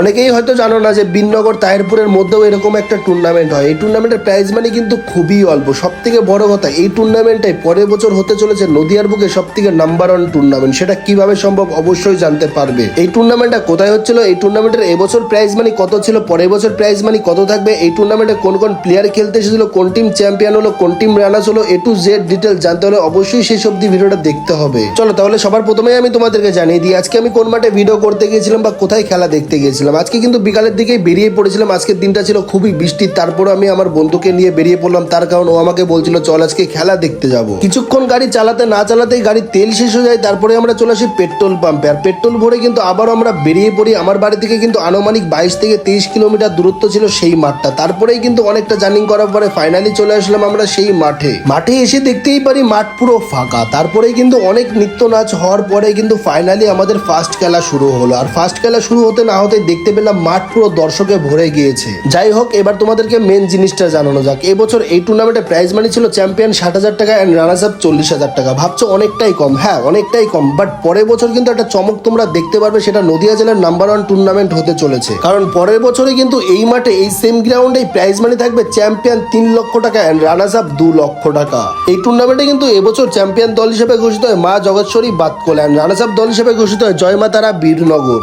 অনেকেই হয়তো জানো না যে বিননগর তাহিরপুরের মধ্যেও এরকম একটা টুর্নামেন্ট হয়। এই টুর্নামেন্টের প্রাইজ মানি কিন্তু খুবই অল্প। সব থেকে বড় কথা, এই টুর্নামেন্টটাই পরের বছর হতে চলেছে নদিয়ার বুকে সব থেকে নাম্বার ওয়ান টুর্নামেন্ট। সেটা কিভাবে সম্ভব অবশ্যই জানতে পারবে। এই টুর্নামেন্টটা কোথায় হচ্ছিল, এই টুর্নামেন্টের এবছর প্রাইজ মানি কত ছিল, পরের বছর প্রাইজ মানি কত থাকবে, এই টুর্নামেন্টে কোন কোন প্লেয়ার খেলতে এসেছিল, কোন টিম চ্যাম্পিয়ন হলো, কোন টিম রানার্স হলো, A to Z ডিটেল জানতে হলে অবশ্যই সেই সব ভিডিওটা দেখতে হবে। চলো তাহলে সবার প্রথমেই আমি তোমাদেরকে জানিয়ে দিই আজকে আমি কোন মাঠে ভিডিও করতে গিয়েছিলাম বা কোথায় খেলা দেখতে গিয়েছিলাম। আজকে কিন্তু বিকালের দিকে বেরিয়ে পড়েছিলাম। আজকের দিনটা ছিল খুবই বৃষ্টির, তারপরে আমি আমার বন্ধুকে নিয়ে বেরিয়ে পড়লাম। তার কারণ ও আমাকে বলছিল চল আজকে খেলা দেখতে যাব। কিছুক্ষণ গাড়ি চালাতে না চালাতেই গাড়ির তেল শেষ হয়ে যায়। তারপরে আমরা চলে আসি পেট্রোল পাম্পে, আর পেট্রোল ভরে কিন্তু আবারও আমরা বেরিয়ে পড়ি। আমার বাড়ি থেকে কিন্তু আনুমানিক 22 থেকে 23 কিলোমিটার দূরত্ব ছিল সেই মাঠটা। তারপরেই কিন্তু অনেকটা জার্নি করার পরে ফাইনালি চলে আসলাম আমরা সেই মাঠে এসে দেখতেই পারি মাঠ পুরো ফাঁকা। তারপরেই কিন্তু অনেক নৃত্য নাচ হওয়ার পরে কিন্তু ফাইনালি আমাদের ফার্স্ট খেলা শুরু হলো। আর ফার্স্ট খেলা শুরু হতে না হতে দেখতে পেলাম মাঠ পুরো দর্শকে ভরে গিয়েছে। যাই হোক, এবার তোমাদেরকে মেন জিনিসটা জানানো যাক। এবছর এই টুর্নামেন্টে প্রাইজ মানি ছিল চ্যাম্পিয়ন 60,000 টাকা এন্ড রানার্স আপ 40,000 টাকা। ভাবছো অনেকটাই কম, হ্যাঁ অনেকটাই কম, বাট পরের বছর কিন্তু একটা চমক তোমরা দেখতে পারবে। সেটা নদিয়া জেলার নাম্বার ওয়ান টুর্নামেন্ট হতে চলেছে। কারণ পরের বছরে কিন্তু এই মাঠে এই সেম গ্রাউন্ডে প্রাইজ মানি থাকবে চ্যাম্পিয়ন 3 লক্ষ টাকা এন্ড রানার্স আপ 2 লক্ষ টাকা। এই টুর্নামেন্টে কিন্তু এবছর চ্যাম্পিয়ন দল হিসেবে ঘোষিত হয় মা জগৎশ্বরী বাতকোলা এন্ড রানার্স আপ দল হিসেবে ঘোষিত হয় জয় মা তারা বীরনগর।